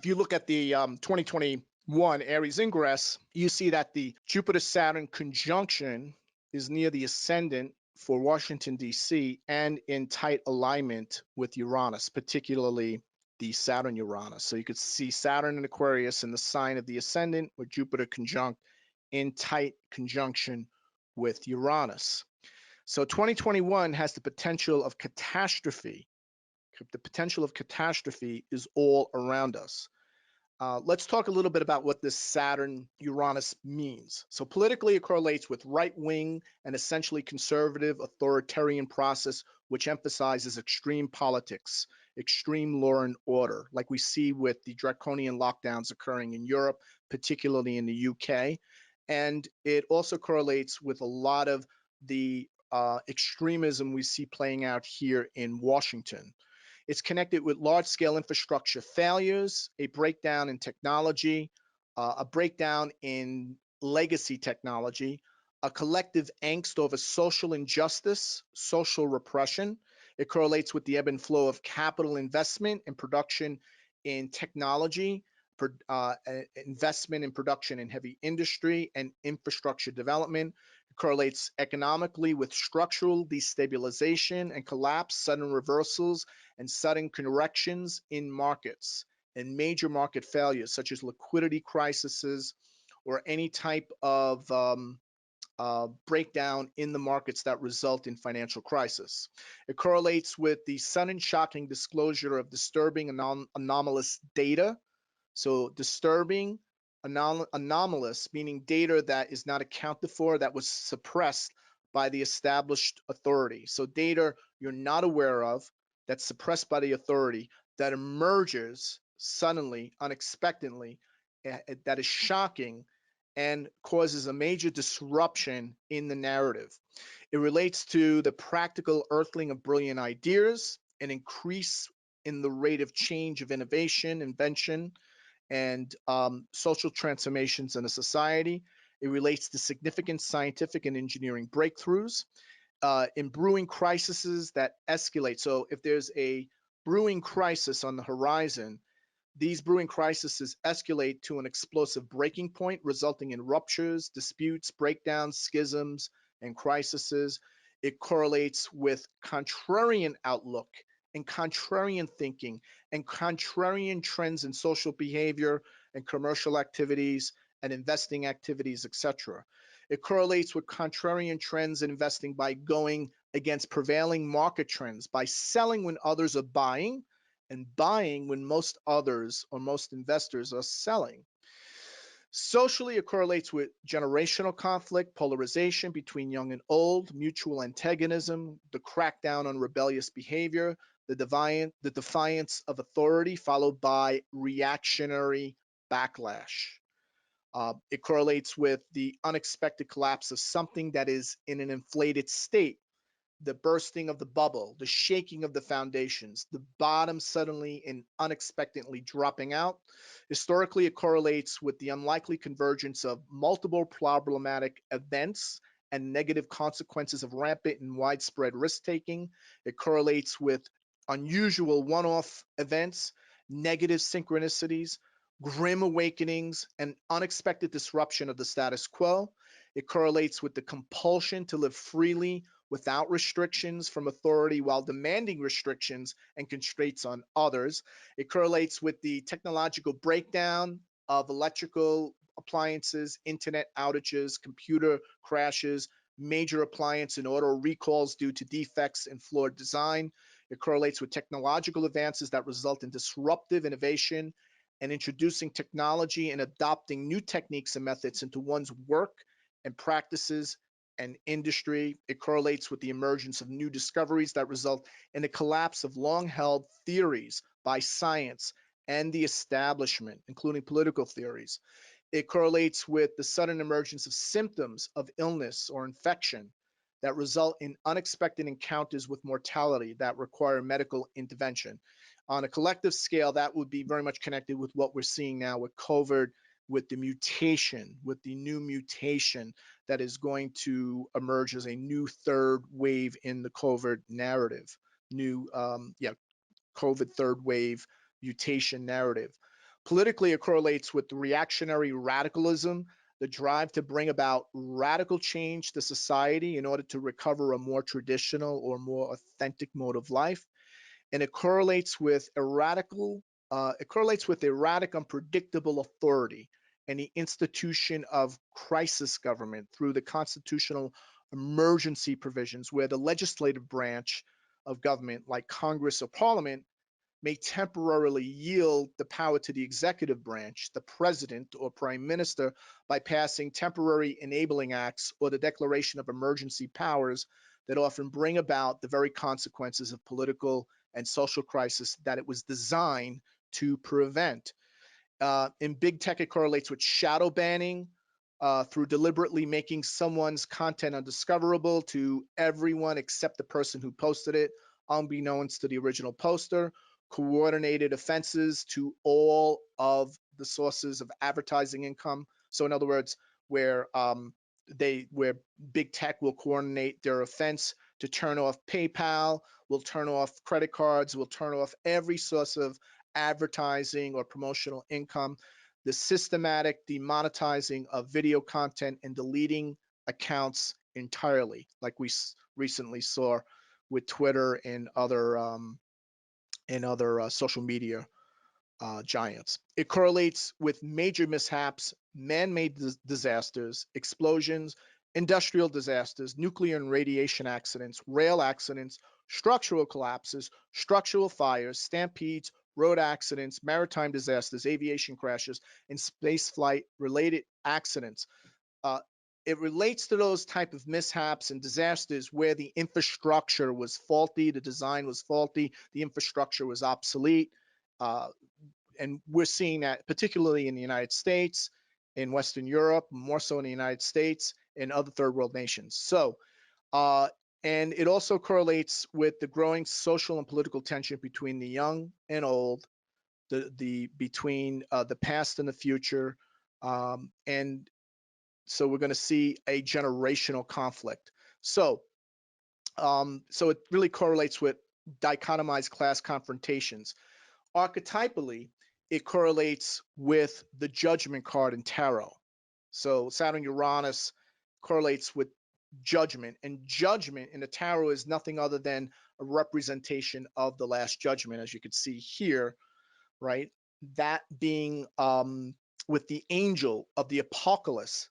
you look at the 2021 Aries ingress, you see that the Jupiter-Saturn conjunction is near the ascendant for Washington, D.C., and in tight alignment with Uranus, particularly the Saturn-Uranus. So you could see Saturn in Aquarius in the sign of the ascendant with Jupiter conjunct in tight conjunction with Uranus. So 2021 has the potential of catastrophe. The potential of catastrophe is all around us. Let's talk a little bit about what this Saturn-Uranus means. So politically, it correlates with right-wing and essentially conservative authoritarian process, which emphasizes extreme politics, extreme law and order, like we see with the draconian lockdowns occurring in Europe, particularly in the UK. And it also correlates with a lot of the extremism we see playing out here in Washington. It's connected with large-scale infrastructure failures, a breakdown in technology, a breakdown in legacy technology, a collective angst over social injustice, social repression. It correlates with the ebb and flow of capital investment and production in technology, investment in production in heavy industry and infrastructure development. It correlates economically with structural destabilization and collapse, sudden reversals, and sudden corrections in markets and major market failures, such as liquidity crises or any type of breakdown in the markets that result in financial crisis. It correlates with the sudden shocking disclosure of disturbing anomalous data. So disturbing, anomalous, meaning data that is not accounted for, that was suppressed by the established authority. So data you're not aware of, that's suppressed by the authority, that emerges suddenly, unexpectedly, that is shocking and causes a major disruption in the narrative. It relates to the practical earthling of brilliant ideas, an increase in the rate of change of innovation, invention, and social transformations in a society. It relates to significant scientific and engineering breakthroughs in brewing crises that escalate. So if there's a brewing crisis on the horizon, these brewing crises escalate to an explosive breaking point, resulting in ruptures, disputes, breakdowns, schisms, and crises. It correlates with contrarian outlook and contrarian thinking and contrarian trends in social behavior and commercial activities and investing activities, etc. It correlates with contrarian trends in investing by going against prevailing market trends, by selling when others are buying and buying when most others or most investors are selling. Socially, it correlates with generational conflict, polarization between young and old, mutual antagonism, the crackdown on rebellious behavior, the defiance of authority, followed by reactionary backlash. It correlates with the unexpected collapse of something that is in an inflated state, the bursting of the bubble, the shaking of the foundations, the bottom suddenly and unexpectedly dropping out. Historically, it correlates with the unlikely convergence of multiple problematic events and negative consequences of rampant and widespread risk-taking. It correlates with unusual one-off events, negative synchronicities, grim awakenings, and unexpected disruption of the status quo. It correlates with the compulsion to live freely without restrictions from authority while demanding restrictions and constraints on others. It correlates with the technological breakdown of electrical appliances, internet outages, computer crashes, major appliance and auto recalls due to defects in flawed design. It correlates with technological advances that result in disruptive innovation and introducing technology and adopting new techniques and methods into one's work and practices and industry. It correlates with the emergence of new discoveries that result in the collapse of long-held theories by science and the establishment, including political theories. It correlates with the sudden emergence of symptoms of illness or infection that result in unexpected encounters with mortality that require medical intervention. On a collective scale, that would be very much connected with what we're seeing now with COVID, with the mutation, with the new mutation that is going to emerge as a new third wave in the COVID narrative, new COVID third wave mutation narrative. Politically, it correlates with reactionary radicalism, the drive to bring about radical change to society in order to recover a more traditional or more authentic mode of life. And it correlates with erratic, unpredictable authority and the institution of crisis government through the constitutional emergency provisions, where the legislative branch of government, like Congress or Parliament, may temporarily yield the power to the executive branch, the president or prime minister, by passing temporary enabling acts or the declaration of emergency powers that often bring about the very consequences of political and social crisis that it was designed to prevent. In big tech, it correlates with shadow banning through deliberately making someone's content undiscoverable to everyone except the person who posted it, unbeknownst to the original poster. Coordinated offenses to all of the sources of advertising income. So, in other words, where where big tech will coordinate their offense to turn off PayPal, will turn off credit cards, will turn off every source of advertising or promotional income, the systematic demonetizing of video content and deleting accounts entirely, like we recently saw with Twitter and other social media giants. It correlates with major mishaps, man-made disasters, explosions, industrial disasters, nuclear and radiation accidents, rail accidents, structural collapses, structural fires, stampedes, road accidents, maritime disasters, aviation crashes, and spaceflight related accidents. Uh, it relates to those type of mishaps and disasters where the infrastructure was faulty, the design was faulty, the infrastructure was obsolete. Uh, and we're seeing that particularly in the United States, in Western Europe, more so in the United States, and other third world nations. So, uh, and it also correlates with the growing social and political tension between the young and old, between the past and the future, and so we're going to see a generational conflict. So it really correlates with dichotomized class confrontations. Archetypally, it correlates with the judgment card in tarot. So Saturn Uranus correlates with judgment, and judgment in the tarot is nothing other than a representation of the last judgment, as you can see here, right? That being with the angel of the apocalypse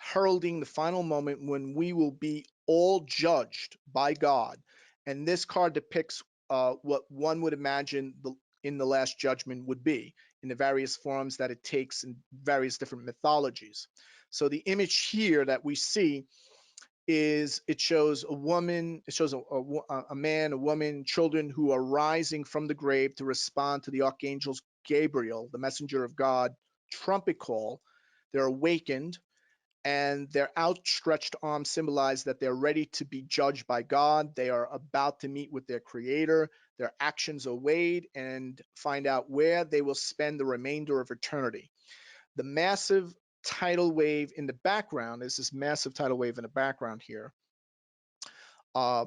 heralding the final moment when we will be all judged by God. And this card depicts what one would imagine in the Last Judgment would be in the various forms that it takes in various different mythologies. So the image here that we see is it shows a woman, it shows a man, a woman, children who are rising from the grave to respond to the archangel Gabriel, the messenger of God, trumpet call. They're awakened, and their outstretched arms symbolize that they're ready to be judged by God. They are about to meet with their creator. Their actions are weighed and find out where they will spend the remainder of eternity. The massive tidal wave in the background, is this massive tidal wave in the background here, uh,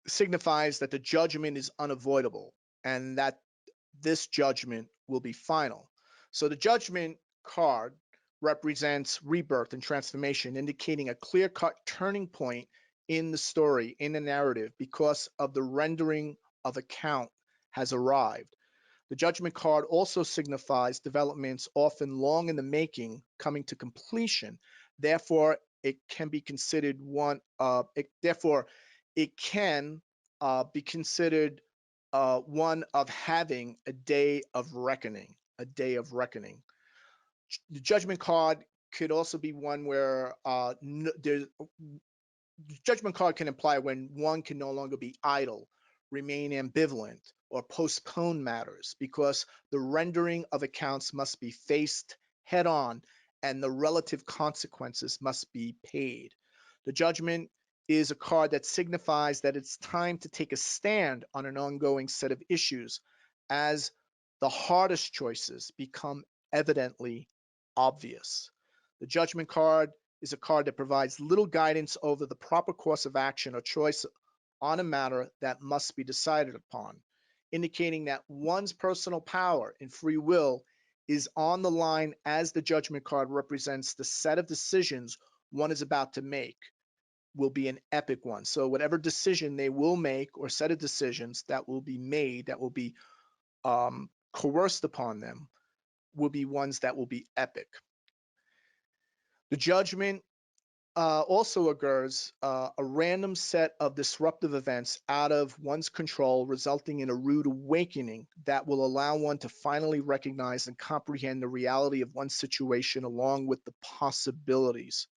signifies that the judgment is unavoidable and that this judgment will be final. So the judgment card represents rebirth and transformation, indicating a clear-cut turning point in the story, in the narrative, because of the rendering of account has arrived. The judgment card also signifies developments often long in the making coming to completion. Therefore, it can be considered it can be considered one of having a day of reckoning, a day of reckoning. The judgment card could also be one where judgment card can imply when one can no longer be idle, remain ambivalent, or postpone matters because the rendering of accounts must be faced head on and the relative consequences must be paid. The judgment is a card that signifies that it's time to take a stand on an ongoing set of issues as the hardest choices become evidently obvious. The judgment card is a card that provides little guidance over the proper course of action or choice on a matter that must be decided upon, indicating that one's personal power and free will is on the line as the judgment card represents the set of decisions one is about to make will be an epic one. So whatever decision they will make or set of decisions that will be made, that will be coerced upon them, will be ones that will be epic. The judgment also occurs a random set of disruptive events out of one's control, resulting in a rude awakening that will allow one to finally recognize and comprehend the reality of one's situation along with the possibilities.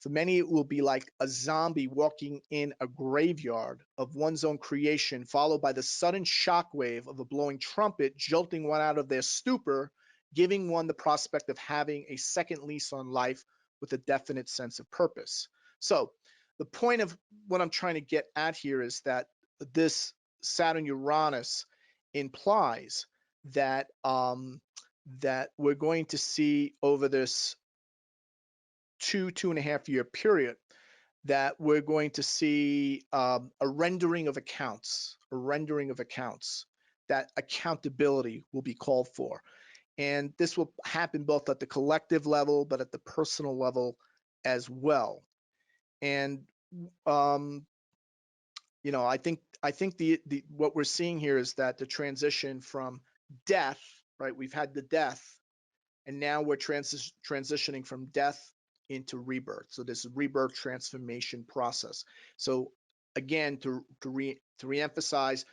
For many, it will be like a zombie walking in a graveyard of one's own creation, followed by the sudden shockwave of a blowing trumpet, jolting one out of their stupor, giving one the prospect of having a second lease on life with a definite sense of purpose. So, the point of what I'm trying to get at here is that this Saturn Uranus implies that that we're going to see over this 2.5 year period that we're going to see a rendering of accounts, that accountability will be called for. And this will happen both at the collective level, but at the personal level as well. And, I think the what we're seeing here is that the transition from death, right? We've had the death, and now we're transitioning from death into rebirth. So this rebirth transformation process. So again, to reemphasize,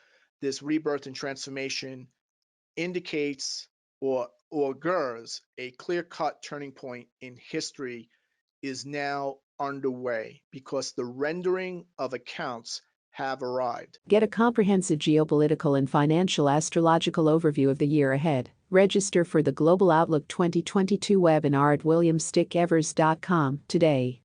this rebirth and transformation indicates or augurs a clear-cut turning point in history is now underway because the rendering of accounts have arrived. Get a comprehensive geopolitical and financial astrological overview of the year ahead. Register for the Global Outlook 2022 webinar at williamstickevers.com today.